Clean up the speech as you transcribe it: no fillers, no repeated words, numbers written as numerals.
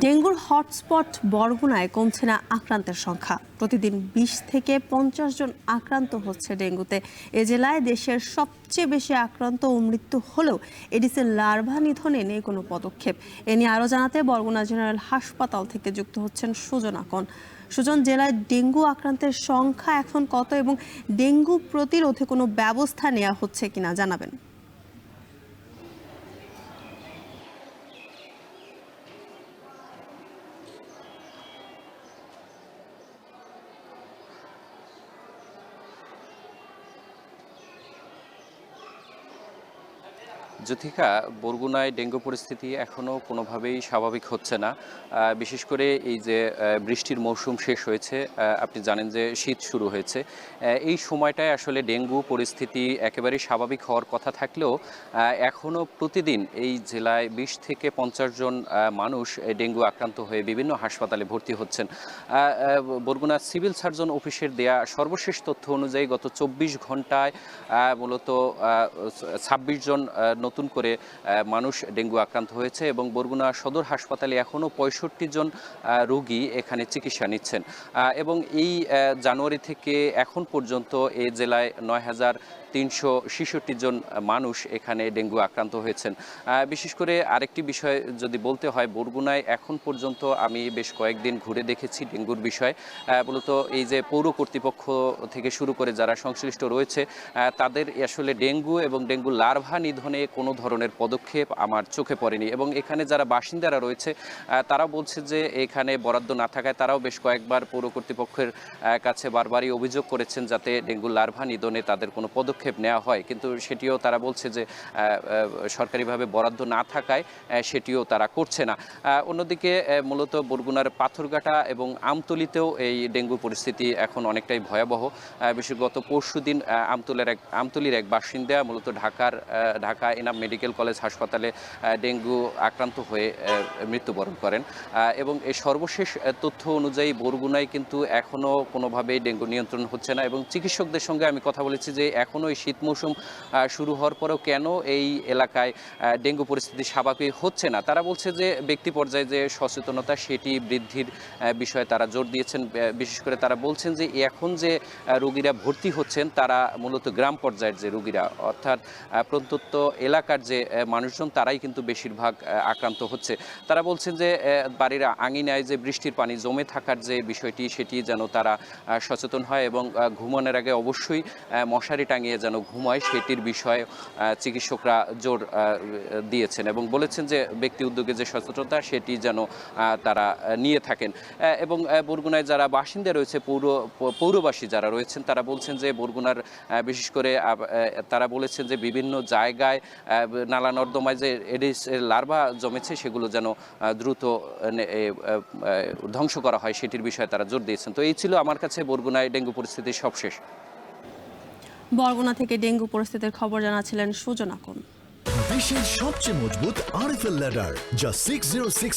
ডেঙ্গুর হটস্পট বরগুনায় কমছে না আক্রান্তের সংখ্যা। প্রতিদিন 20 থেকে 50 জন আক্রান্ত হচ্ছে ডেঙ্গুতে। এ জেলায় দেশের সবচেয়ে বেশি আক্রান্ত ও মৃত্যু হলেও এডিসের লার্ভা নিধনে নেই কোনো পদক্ষেপ। এ নিয়ে আরও জানাতে বরগুনা জেনারেল হাসপাতাল থেকে যুক্ত হচ্ছেন সুজন আকন। সুজন, জেলায় ডেঙ্গু আক্রান্তের সংখ্যা এখন কত এবং ডেঙ্গু প্রতিরোধে কোনো ব্যবস্থা নেওয়া হচ্ছে কিনা জানাবেন। যথিকা, বরগুনায় ডেঙ্গু পরিস্থিতি এখনও কোনোভাবেই স্বাভাবিক হচ্ছে না। বিশেষ করে এই যে বৃষ্টির মৌসুম শেষ হয়েছে, আপনি জানেন যে শীত শুরু হয়েছে। এই সময়টায় আসলে ডেঙ্গু পরিস্থিতি একেবারেই স্বাভাবিক হওয়ার কথা থাকলেও এখনও প্রতিদিন এই জেলায় 20 থেকে 50 জন মানুষ ডেঙ্গু আক্রান্ত হয়ে বিভিন্ন হাসপাতালে ভর্তি হচ্ছেন। বরগুনা সিভিল সার্জন অফিসের দেয়া সর্বশেষ তথ্য অনুযায়ী গত 24 ঘন্টায় মূলত 26 জন নতুন করে মানুষ ডেঙ্গু আক্রান্ত হয়েছে এবং বরগুনা সদর হাসপাতালে এখনও 65 জন রোগী এখানে চিকিৎসা নিচ্ছেন। এবং এই জানুয়ারি থেকে এখন পর্যন্ত এই জেলায় 9,366 জন মানুষ এখানে ডেঙ্গু আক্রান্ত হয়েছেন। বিশেষ করে আরেকটি বিষয় যদি বলতে হয়, বরগুনায় এখন পর্যন্ত আমি বেশ কয়েকদিন ঘুরে দেখেছি ডেঙ্গুর বিষয়। মূলত এই যে পৌর কর্তৃপক্ষ থেকে শুরু করে যারা সংশ্লিষ্ট রয়েছে তাদের আসলে ডেঙ্গু এবং ডেঙ্গু লার্ভা নিধনে কোনো ধরনের পদক্ষেপ আমার চোখে পড়েনি। এবং এখানে যারা বাসিন্দারা রয়েছে তারা বলছে যে এখানে বরাদ্দ না থাকায় তারাও বেশ কয়েকবার পৌর কর্তৃপক্ষের কাছে বারবারই অভিযোগ করেছেন যাতে ডেঙ্গু লার্ভা নিধনে তাদের কোনো পদক্ষেপ নেওয়া হয়, কিন্তু সেটিও তারা বলছে যে সরকারিভাবে বরাদ্দ না থাকায় সেটিও তারা করছে না। অন্যদিকে মূলত বরগুনার পাথরঘাটা এবং আমতলীতেও এই ডেঙ্গু পরিস্থিতি এখন অনেকটাই ভয়াবহ। বিশেষ গত পরশুদিন আমতলীর এক বাসিন্দা মূলত ঢাকা এনাম মেডিকেল কলেজ হাসপাতালে ডেঙ্গু আক্রান্ত হয়ে মৃত্যুবরণ করেন। এবং এই সর্বশেষ তথ্য অনুযায়ী বরগুনায় কিন্তু এখনও কোনোভাবেই ডেঙ্গু নিয়ন্ত্রণ হচ্ছে না। এবং চিকিৎসকদের সঙ্গে আমি কথা বলেছি যে এখনও এই শীত মৌসুম শুরু হওয়ার পরেও কেন এই এলাকায় ডেঙ্গু পরিস্থিতি স্বাভাবিক হচ্ছে না। তারা বলছে যে ব্যক্তি পর্যায়ে যে সচেতনতা সেটি বৃদ্ধির বিষয়ে তারা জোর দিয়েছেন। বিশেষ করে তারা বলছেন যে এখন যে রোগীরা ভর্তি হচ্ছেন তারা মূলত গ্রাম পর্যায়ের যে রোগীরা, অর্থাৎ প্রত্যন্ত এলাকার যে মানুষজন তারাই কিন্তু বেশিরভাগ আক্রান্ত হচ্ছে। তারা বলছেন যে বাড়ির আঙিনায় যে বৃষ্টির পানি জমে থাকার যে বিষয়টি সেটি যেন তারা সচেতন হয় এবং ঘুমানোর আগে অবশ্যই মশারি টাঙিয়ে যেন ঘুমায় সেটির বিষয়ে চিকিৎসকরা জোর দিয়েছেন এবং বলেছেন যে ব্যক্তি উদ্যোগে যে সচেতনতা সেটি যেন তারা নিয়ে থাকেন। এবং বরগুনায় যারা বাসিন্দা রয়েছে, পৌরবাসী যারা রয়েছেন তারা বলছেন যে বরগুনার বিশেষ করে তারা বলেছেন যে বিভিন্ন জায়গায় নালা নর্দমায় যে এডিস লার্ভা জমেছে সেগুলো যেন দ্রুত ধ্বংস করা হয় সেটির বিষয়ে তারা জোর দিয়েছেন। তো এই ছিল আমার কাছে বরগুনায় ডেঙ্গু পরিস্থিতির সবশেষ। বরগুনা থেকে ডেঙ্গু পরিস্থিতির খবর জানাচ্ছিলেন সুজন আকন। বিশ্বের সবচেয়ে মজবুত আরএফএল ল্যাডার, যা 606